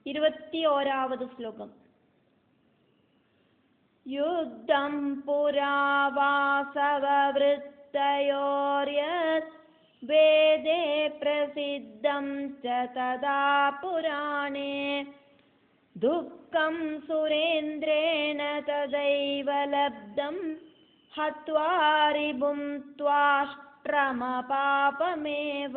21ാவது ശ്ലോകം. യുദ്ധം പുരാവാസവവൃത്തയോര്യത് വേദേ പ്രസിദ്ധം ച തദാ പുരാണേ ദുഃഖം സുരേന്ദ്രേണ തദൈവ ലബ്ധം ഹത്വാ രിപും ത്വാഷ്ട്രമപാപമേവ.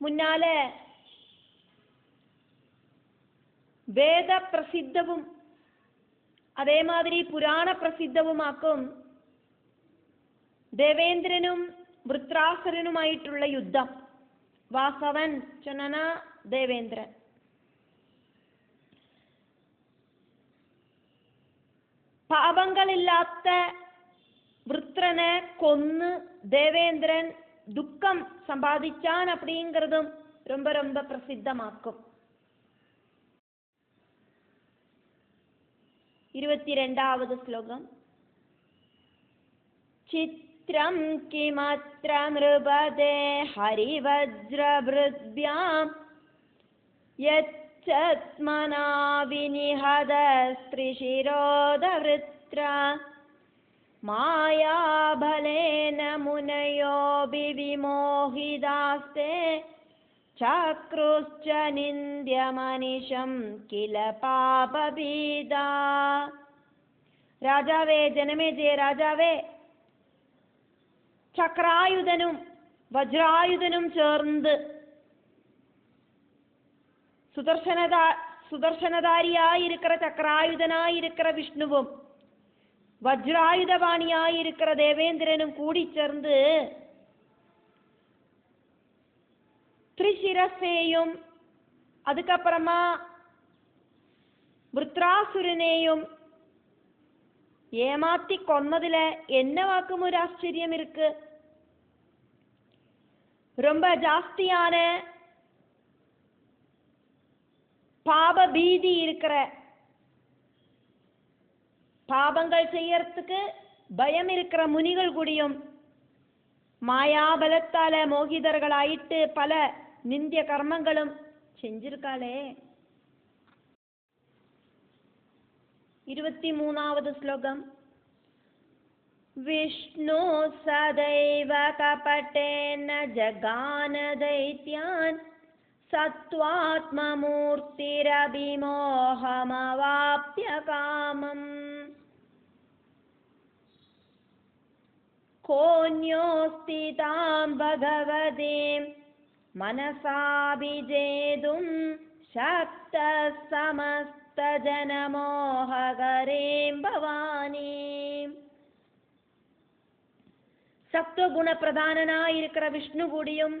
മുന്നാലെ വേദപ്രസിദ്ധവും അതേമാതിരി പുരാണ പ്രസിദ്ധവുമാക്കും ദേവേന്ദ്രനും വൃത്രാസുരനുമായിട്ടുള്ള യുദ്ധം. വാസവൻ ചനന ദേവേന്ദ്രൻ. പാപങ്ങളില്ലാത്ത വൃത്രനെ കൊന്ന് ദേവേന്ദ്രൻ துக்கம் சம்பாதிச்சான் அப்படிங்கிறதும் ரொம்ப ரொம்ப பிரசித்தமாக்கும். 22வது ஸ்லோகம். சித்ரம் கிமத்ர நிருபதே ஹரிவஜ்ரபிருத்யாம் யச்சத்மனா விநிஹத ஸ்திரிஷிரோதவ்ருத்ரா மாயாபலேன முனயோபி விமோஹிதாஸ்தே சக்ருஷ்ச நிന്ദ്യമനിഷം കില പാപഭീതാ. രാജാവേ, ജനമേജയ രാജാവേ, ചക്രായുധനും വജ്രായുധനും ചേർന്ന് சுதர்சனதாரியாயிருக்கிற சக்கராயுதனாயிருக்கிற விஷ்ணுவும் வஜ்ராயுதபாணியாயிருக்கிற தேவேந்திரனும் கூடி சேர்ந்து திரிசிரசேயும் அதுக்கப்புறமா விருத்ராசுரனையும் ஏமாத்தி கொன்னதுல என்னவாக்கும் ஒரு ஆச்சரியம் இருக்கு. ரொம்ப ஜாஸ்தியான பாப பீதி இருக்கிற, பாபங்கள் செய்யறதுக்கு பயம் இருக்கிற முனிகள் கூடியும் மாயாபலத்தால மோகிதர்களாயிட்டு பல நிந்திய கர்மங்களும் செஞ்சிருக்காளே. 23வது ஸ்லோகம். விஷ்ணு சதைவ கபட்டேன ஜகான தைத்யான் சத்வாத்மமூர்த்திரபிமோஹமவாப்ய காமம் கோன்யோஸ்தி தாம் பகவதீம் மனசாபிஜேதும் சக்த சமஸ்த ஜனமோஹகரேம் பவானீம். சத்துவகுண பிரதானனாயிருக்கிற விஷ்ணு கூடியும்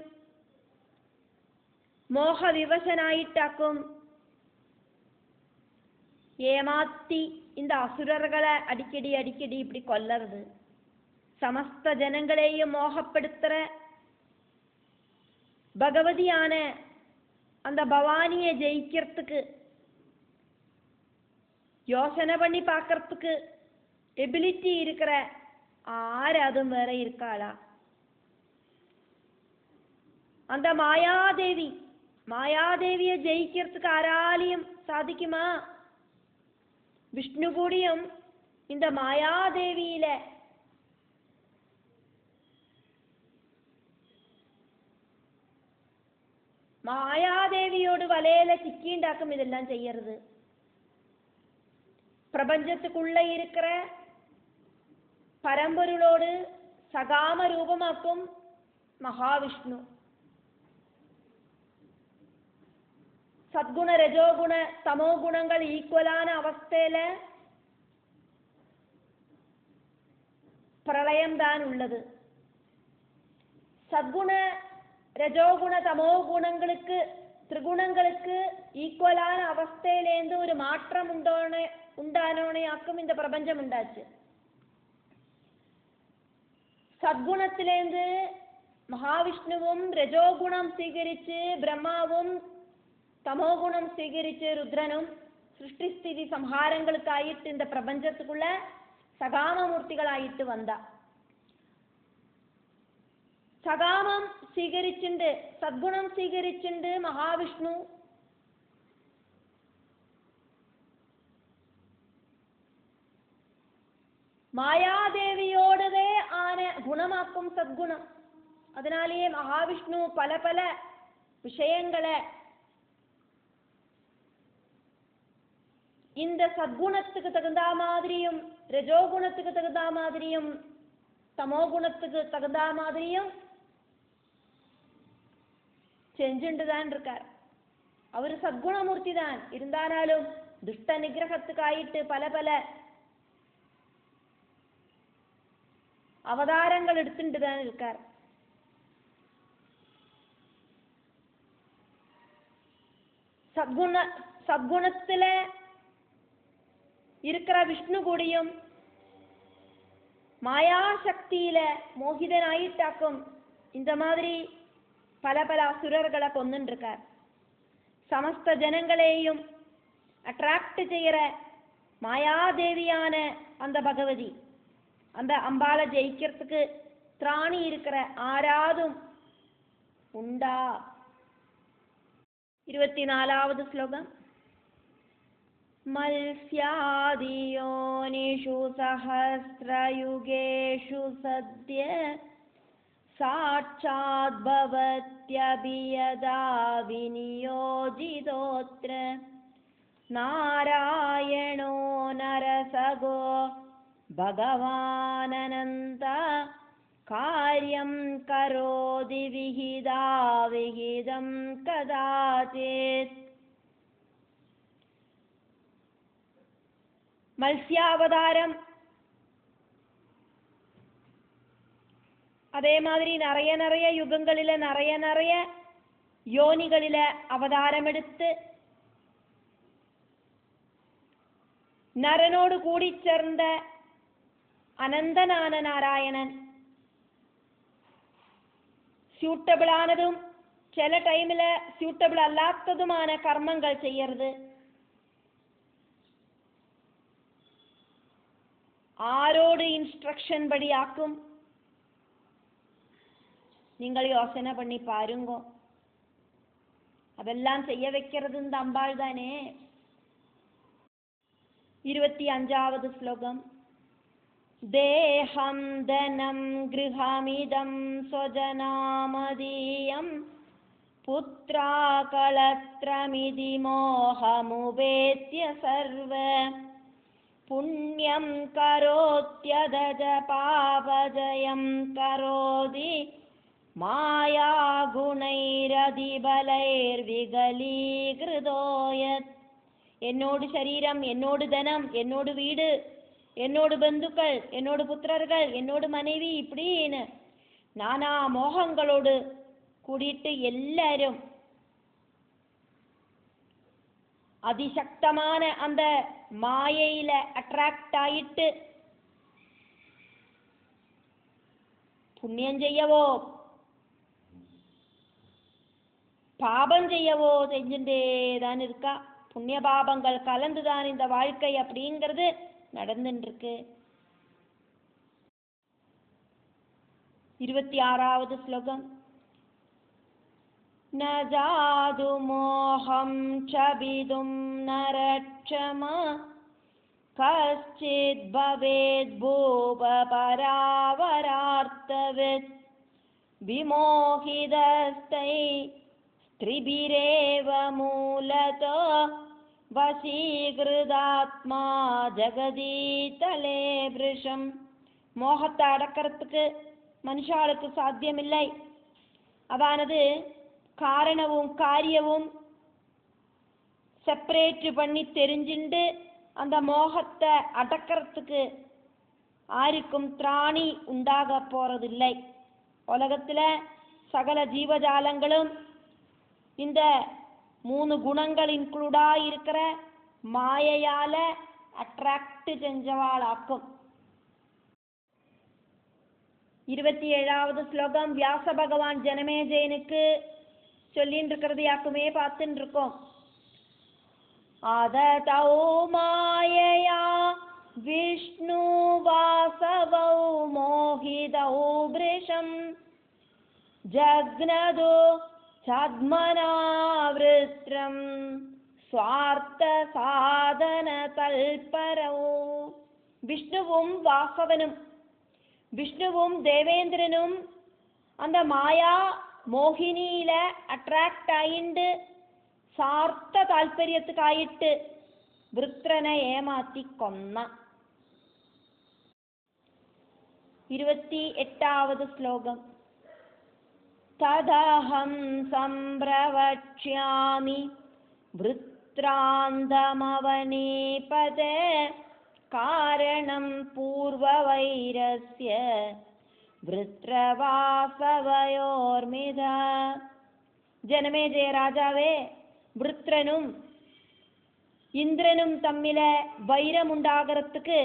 மோக விவசனாயிட்டாக்கும் ஏமாத்தி இந்த அசுரர்களை அடிக்கடி அடிக்கடி இப்படி கொல்லறது, சமஸ்த ஜனங்களையும் மோகப்படுத்துற பகவதியான அந்த பவானியை ஜெயிக்கிறதுக்கு யோசனை பண்ணி பார்க்கறதுக்கு எபிலிட்டி இருக்கிற ஆராதும் வேற இருக்காளா? அந்த மாயாதேவியை ஜெயிக்கிறதுக்கு ஆராலையும் சாதிக்குமா? விஷ்ணு கூடியும் இந்த மாயாதேவியில மாயாதேவியோடு வலையில சிக்கிண்டாக்கும் இதெல்லாம் செய்யறது. பிரபஞ்சத்துக்குள்ள இருக்கிற பரம்பொருளோடு சகாம ரூபமாக்கும் மகாவிஷ்ணு. சத்குண ரஜோகுண தமோ குணங்கள் ஈக்குவலான அவஸ்தையில பிரளயம்தான் உள்ளது. சத்குண ரஜோகுண தமோ குணங்களுக்கு திரிகுணங்களுக்கு ஈக்குவலான அவஸ்தையிலேருந்து ஒரு மாற்றம் உண்டானோனையாக்கும் இந்த பிரபஞ்சம் உண்டாச்சு. சத்குணத்திலேருந்து மகாவிஷ்ணுவும் ரஜோகுணம் சீகரிச்சு பிரம்மாவும் தமோகுணம் சீகரிச்சு ருத்ரனும் சிருஷ்டிஸ்திதி சம்ஹாரங்களுக்காயிட்டு இந்த பிரபஞ்சத்துக்குள்ள சகாமமூர்த்திகளாயிட்டு வந்தா. சகாமம் സ്വീകരിച്ചുണ്ട്, സദ്ഗുണം സ്വീകരിച്ചുണ്ട് മഹാവിഷ്ണു. മായാദേവിയോടതേ ആന ഗുണമാക്കും സദ്ഗുണം. അതിനാലേ മഹാവിഷ്ണു പല പല விஷயங்களை இந்த சத்குணத்துக்கு தகுந்த மாதிரியும் ரஜோகுணத்துக்கு தகுந்த மாதிரியும் தமோ குணத்துக்கு தகுந்த மாதிரியும் செஞ்சுண்டுதான் இருக்கார். அவர் சத்குணமூர்த்தி தான். இருந்தாலும் துஷ்ட நிகிரகத்துக்காயிட்டு பல பல அவதாரங்கள் எடுத்துட்டு தான் இருக்கார். சத்குணத்துல இருக்கிற விஷ்ணு கூடியும் மாயாசக்தியில மோகிதனாயிட்டாக்கும் இந்த மாதிரி பல பல அசுரர்களை கொண்டுட்டு இருக்கார். சமஸ்த ஜனங்களையும் அட்ராக்ட் செய்யற மாயாதேவியான அந்த பகவதி, அந்த அம்பாளை ஜெயிக்கிறதுக்கு திராணி இருக்கிற ஆராதும் உண்டா? 24வது ஸ்லோகம். மல்ஸ்யாதியோனிஷு சஹஸ்ரயுகேஷு சத்ய சாட்சாத் பவத்யபியதா விநியோஜிதோத்ர நாராயணோ நரசகோ பகவானனந்த காரியம் கரோதி விஹிதா விஹிதம் கதாசித். மத்ஸ்யாவதாரம் அதே மாதிரி நிறைய நிறைய யுகங்களில நிறைய நிறைய யோனிகளில அவதாரம் எடுத்து நரனோடு கூடி சேர்ந்த அனந்தனான நாராயணன் சூட்டபிள் ஆனதும் சில டைம்ல சூட்டபிள் அல்லாததுமான கர்மங்கள் செய்யறது, ஆரோடு இன்ஸ்ட்ரக்ஷன் படி ஆக்கும். நீங்கள் யோசனை பண்ணி பாருங்க. அதெல்லாம் செய்ய வைக்கிறது இந்த அம்பாள் தானே. 25வது ஸ்லோகம். தேஹம் தனம் கிருஹமிதம் ஸ்வஜனாமதீயம் புத்ரா களத்ரமிதி மோஹமுபேத்ய சர்வ புண்ணியம் கரோத்யதஜ பாபஜயம் கரோதி மாயா குணைரதிபலைர்விகலீகிருதோயத். என்னோடு சரீரம், என்னோடு தனம், என்னோடு வீடு, என்னோடு பந்துக்கள், என்னோடு புத்திரர்கள், என்னோடு மனைவி, இப்படின்னு நானா மோகங்களோடு கூடிட்டு எல்லாரும் அதிசக்தமான அந்த மாயையில அட்ராக்ட் ஆயிட்டு புண்ணியம் செய்யவோ பாபம் செய்யவோ செஞ்சுட்டே தான் இருக்கா. புண்ணிய பாபங்கள் கலந்துதான் இந்த வாழ்க்கை அப்படிங்கிறது நடந்துட்டு இருக்கு. 26வது ஸ்லோகம். ந ஜாது மோஹம் சபிதும் நரட்சம கஷ்சித் பவேத் பூப பராவரார்த்தவித் விமோஹிதஸ்தை ஸ்திரிபிரேவ மூலதோ வசீகிருதாத்மா ஜெகதீதலே விருஷம். மோகத்தை அடக்கிறதுக்கு மனுஷாளுக்கு சாத்தியமில்லை. அதானது காரணமும் காரியமும் செப்பரேட் பண்ணி தெரிஞ்சுண்டு அந்த மோகத்தை அடக்கிறதுக்கு யாருக்கும் திராணி உண்டாக போறதில்லை. உலகத்துல சகல ஜீவஜாலங்களும் இந்த 3 குணங்கள் இன்க்ளூடா இருக்கிற மாயையால அட்ராக்ட் செஞ்சவாளாக்கும். 27வது ஸ்லோகம். வியாச பகவான் ஜனமேஜயனுக்கு சொல்லின்னு இருக்கிறது யாக்குமே பார்த்துட்டு இருக்கோம். आदतौ मायया विष्णुवासवौ मोहितौ वृषं जग्नदो छद्मनावृत्रं स्वार्थसाधनतल्परौ. விஷ்ணுவும் வாசவனும், விஷ்ணுவும் தேவேந்திரனும் அந்த மாயா மோகினியில அட்ராக்ட் ஆயிண்டு சார்த்த താല്പര്യத்துக்காயிட்டு വൃത്രനെ ഏമാത്തി കൊന്ന. 28ാவது ശ്ലോകം. തദഹം സംപ്രവക്ഷ്യാമി വൃത്രാന്തമവനീപതേ കാരണം പൂർവവൈരസ്യ വൃത്രവാസവയോർമിത. ജനമേജയ രാജാവേ, വൃത്രനും இந்திரனும் தம்மில வைரம் உண்டாகிறதுக்கு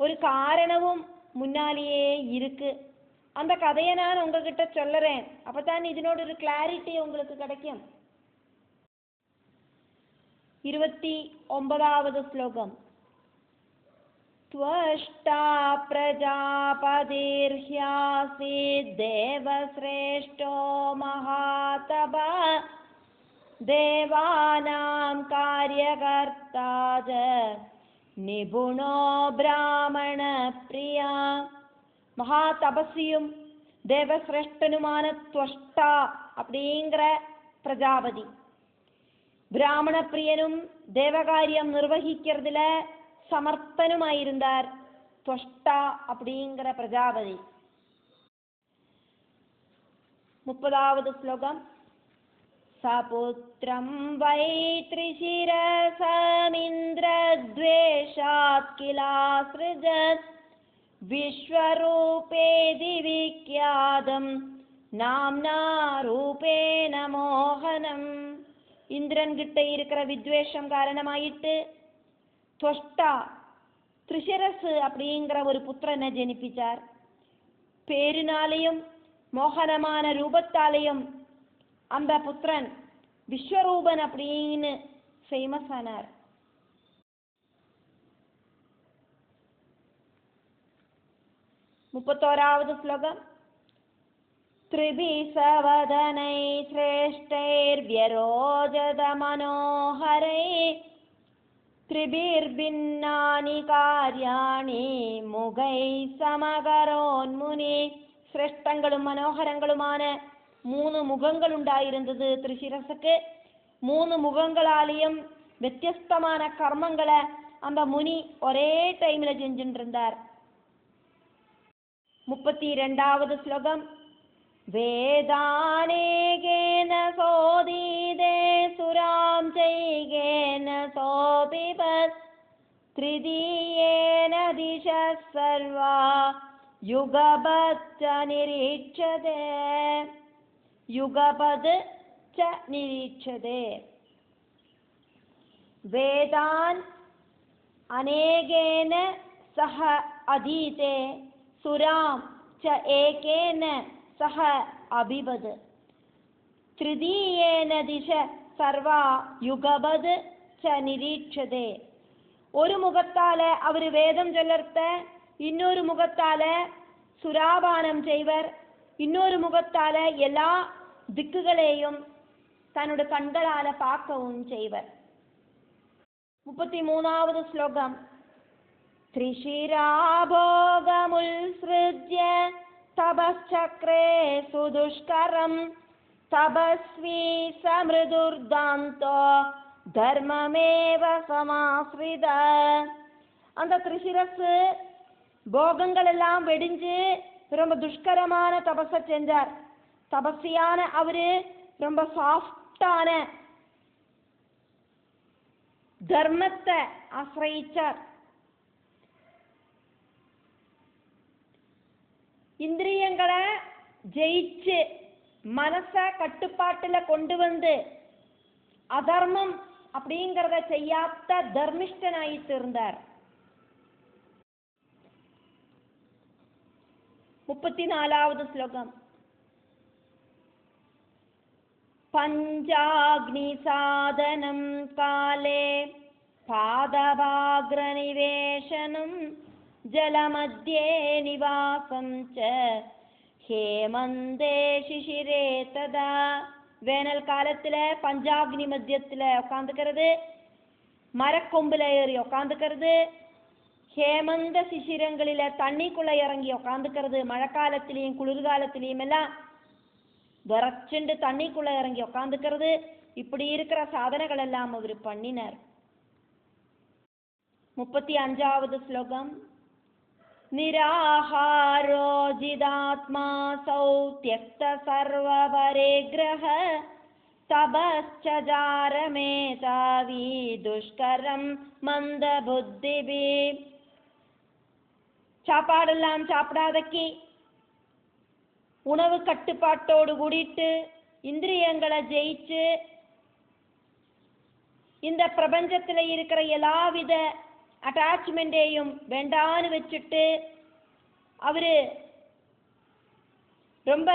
ஒரு காரணமும் முன்னாலேயே இருக்கு. அந்த கதையை நான் உங்ககிட்ட சொல்லுறேன். அப்பதான் இதனோட ஒரு கிளாரிட்டி உங்களுக்கு கிடைக்கும். 29வது ஸ்லோகம். त्वष्टा प्रजापतिर्ह्यासि देवश्रेष्ठो महातपः देवानां कार्यकर्ता च निपुणो ब्राह्मण प्रिया. மகாதபசியும் தேவசிரேஷ்டனுமான துவஷ்டா அப்படிங்கிற பிரஜாபதி, பிராமண பிரியனும் தேவகாரியம் நிர்வகிக்கிறதுல சமர்த்தனுமாயிருந்தார் துவஷ்டா அப்படிங்கிற பிரஜாபதி. 30வது ஸ்லோகம். சபுத்ரம் வை த்ரிசிரசமிந்திரத்வேஷாத் கிலாஸ்ருஜத் விஸ்வரூபேதி விக்யாதம் நாம்னா ரூபேன மோகனம். இந்திரன் கிட்ட இருக்கிற வித்வேஷம் காரணமாயிட்டு துவஷ்டா த்ரிசிரசு அப்படிங்கிற ஒரு புத்திரனை ஜனிப்பிச்சார். பேரினாலையும் மோகனமான ரூபத்தாலையும் அந்த புத்திரன் விஸ்வரூபன் அப்படின்னு ஃபேமஸ் ஆனார். 31வது ஸ்லோகம். த்ரிபிசவதனை ஸ்ரேஷ்டைர்வ்யரோஜத மனோஹரை த்ரிபிர்பின்னானி கார்யாணி முகை சமகரோன்முனி. சிரேஷ்டங்களும் மனோகரங்களுமான 3 முகங்கள் உண்டாயிருந்தது த்ரிசிரசுக்கு. 3 முகங்களாலேயும் വ്യത്യസ്തமான கர்மங்களை அந்த முனி ஒரே டைம்ல செஞ்சுட்டு இருந்தார். 32வது ஸ்லோகம். வேதானேகேன சோதீதே சுராம் செய்கேன சோபிபத் த்ரிதீயேன திசः சர்வா யுகபத் ச நிரீட்சதே. யுகபத் ச நிரீட்சதே. வேதான் அநேகேன சஹ அதீதே சுராம் ச ஏகேன சஹ அபிபத் த்ரிதீயேன திச சர்வா யுகபத் ச நிரீட்சதே. ஒரு முகத்தால அவர் வேதம் சொல்லர்த்த, இன்னொரு முகத்தால சுராபானம் செய்வர், இன்னொரு முகத்தால எல்லா திக்குகளையும் தன்னோட கண்களால பார்க்கவும் செய்வர். 33வது ஸ்லோகம். த்ரிஷிராபோகமுல்ஸ்ருஜ்ய தபச்சக்ரே சுதுஷ்கரம் தபஸ்வி சமிருதுர்தாந்தோ தர்மமேவ சமாஸ்ரித. அந்த த்ரிசிரசு போகங்கள் எல்லாம் வெடிஞ்சு ரொம்ப துஷ்கரமான தபஸ செஞ்சார். தபஸ்வியான அவரு ரொம்ப சாஃப்டான தர்மத்தை ஆசிரியிச்சார். இந்திரியங்களை ஜெயிச்சு மனச கட்டுப்பாட்டுல கொண்டு வந்து அதர்மம் அப்படிங்கிறத செய்யாத தர்மிஷ்டனாயிட்டு இருந்தார். 34வது ஸ்லோகம். பஞ்சாக்னி சாதனம் காலே பாதபாக்ரநிவேசனம் ஜலமத்யே நிவாசம் ச ஹேமந்தே சிசிரே ததா. வேனல் காலத்துல பஞ்சாக்னி மத்தியத்துல உட்காந்துக்கிறது, மரக்கொம்புல ஏறி உட்காந்துக்கிறது, ஹேமந்த சிசிரங்களில தண்ணிக்குள்ள இறங்கி உட்காந்துக்கிறது, மழைக்காலத்திலையும் குளிர்காலத்திலையும் எல்லாம் விரைச்சுண்டு தண்ணிக்குள்ள இறங்கி உட்காந்துக்கிறது, இப்படி இருக்கிற சாதனைகள் எல்லாம் அவர் பண்ணினார். 35வது ஸ்லோகம். நிராஹாரோ ஜிதாத்மா சௌ த்யக்த சர்வ பரிக்ரஹ தபஸ்சஜாரமேதாவி துஷ்கரம் மந்த புத்திபி. சாப்பாடெல்லாம் சாப்பிடாதக்கி உணவு கட்டுப்பாட்டோடு கூடிட்டு இந்திரியங்களை ஜெயிச்சு இந்த பிரபஞ்சத்தில் இருக்கிற எல்லாவித அட்டாச்மெண்டையும் வேண்டான்னு வச்சுட்டு அவரு ரொம்ப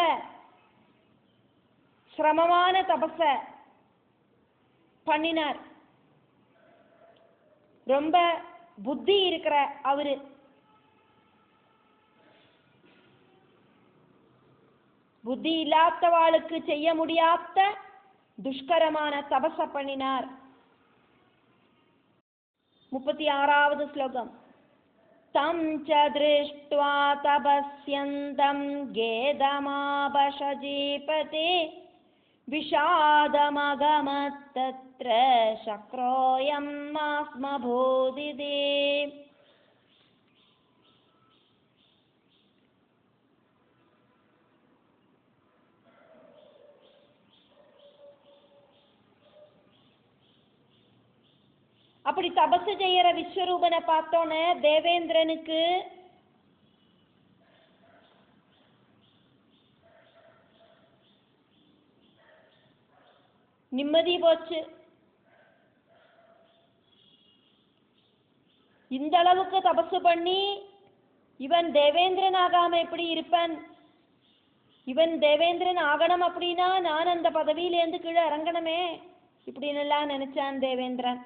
சிரமமான தபஸ பண்ணினார். ரொம்ப புத்தி இருக்கிற அவரு புத்தி இல்லாதவாளுக்கு செய்ய முடியாத துஷ்கரமான தபஸ பண்ணினார். 36வது ஸ்லோகம். தம் ச திருஷ்ட்வா தபஸ்யந்தம் கேதமாபஷஜீபதி விஷாதமகமத் தத்ர சக்ரோயம் மாஸ்மபூதிதி. அப்படி தபசு செய்யற விஸ்வரூபனை பார்த்தோன்னே தேவேந்திரனுக்கு நிம்மதி போச்சு. இந்த அளவுக்கு தபசு பண்ணி இவன் தேவேந்திரன் ஆகாம எப்படி இருப்பன்? இவன் தேவேந்திரன் ஆகணும் அப்படின்னா நான் அந்த பதவியிலேருந்து கீழே இறங்கணுமே இப்படின்னு எல்லாம் நினைச்சான் தேவேந்திரன்.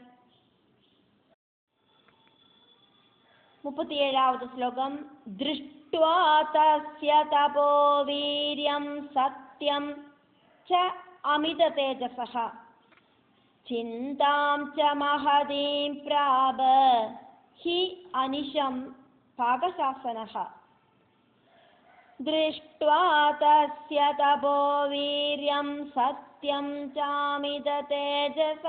37வது ஸ்லோகம். திருஷ்ட்வா தஸ்ய தபோ வீர்யம் சத்யம் ச அமித தேஜசஹ சிந்தாம் ச மஹதீம் ப்ராப ஹி அனிஷம் பாகசாசனஹ. திருஷ்ட்வா தஸ்ய தபோ வீர்யம் சத்யம் ச அமித தேஜச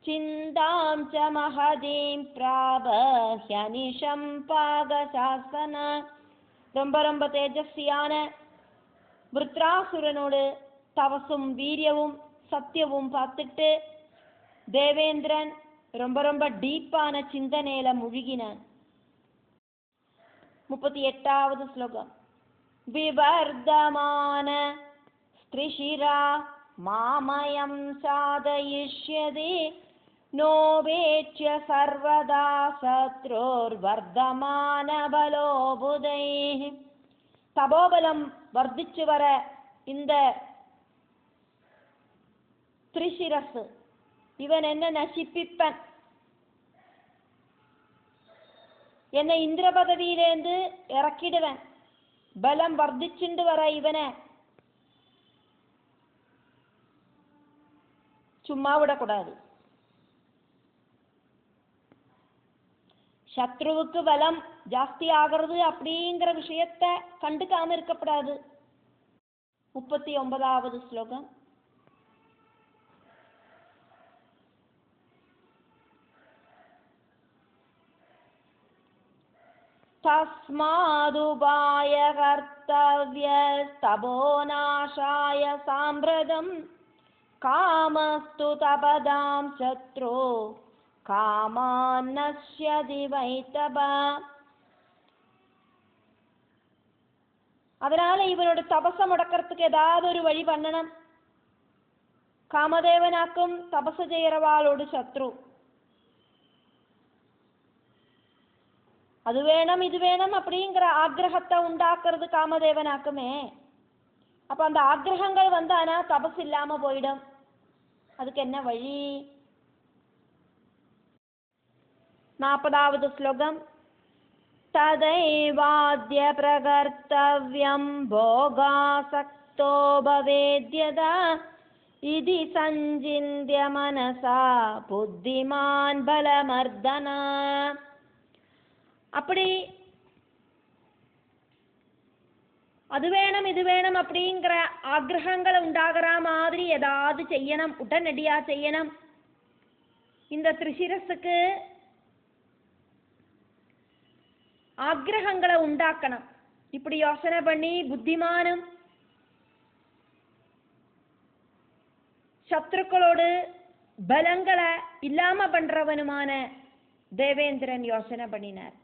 சிந்தாம் ச மஹதீம் பிராபஹ்யனிஷம் பாகசாசன. ரொம்ப ரொம்ப தேஜஸ்வியான விருத்ராசுரனோடு தவசும் வீரியவும் சத்தியவும் பார்த்துட்டு தேவேந்திரன் ரொம்ப ரொம்ப டீப்பான சிந்தனையில முழுகினான். 38வது ஸ்லோகம். விவர்தமான ஸ்திரிஷிரா மாமயம் சாதயிஷ்யதி நோவேட்ய சர்வதா சத்ரோர் வர்தமான பலோபுதை. தபோபலம் வர்த்திச்சு வர இந்த திரிசிரசு இவன் என்ன நசிப்பிப்பன், என்னை இந்திர பதவியிலேந்து இறக்கிடுவன். பலம் வர்த்திச்சுண்டு வர இவனை சும்மா விடக்கூடாது. சத்ருவுக்கு பலம் ஜாஸ்தி ஆகிறது அப்படிங்கிற விஷயத்தை கண்டுக்காம இருக்கப்படாது. 39வது ஸ்லோகம். தஸ்மாதுபாய கர்த்தவ்ய தபோநாசாய சாம்பிரதம் காமஸ்து தபதாம் சத்ரு காமான்னஸ்யதி வைதபா. அதனால இவனோட தபச முடக்கிறதுக்கு ஏதாவது ஒரு வழி பண்ணணும். காமதேவனாக்கும் தபசு செய்யறவாளோடு சத்ரு. அது வேணும் இது வேணும் அப்படிங்கிற ஆக்ரகத்தை உண்டாக்குறது காமதேவனாக்குமே. அப்போ அந்த ஆக்ரகங்கள் வந்தானா தபஸ் இல்லாமல் போயிடும். அதுக்கு என்ன வழி? 40வது ஸ்லோகம். ததைவாத்ய பிரகர்த்தவ்யம் போகாசக்தோ பவேத்யதா இதி சஞ்சிந்திய மனசா புத்திமான் பலமர்தனா. அப்படி அது வேணும் இது வேணும் அப்படிங்கிற ஆக்ரகங்களை உண்டாகிற மாதிரி ஏதாவது செய்யணும், உடனடியா செய்யணும். இந்த திரிசிரஸுக்கு ஆக்ரகங்களை உண்டாக்கணும். இப்படி யோசனை பண்ணி புத்திமானும் சத்ருக்களோடு பலங்களை இல்லாம பண்றவனுமான தேவேந்திரன் யோசனை பண்ணினார்.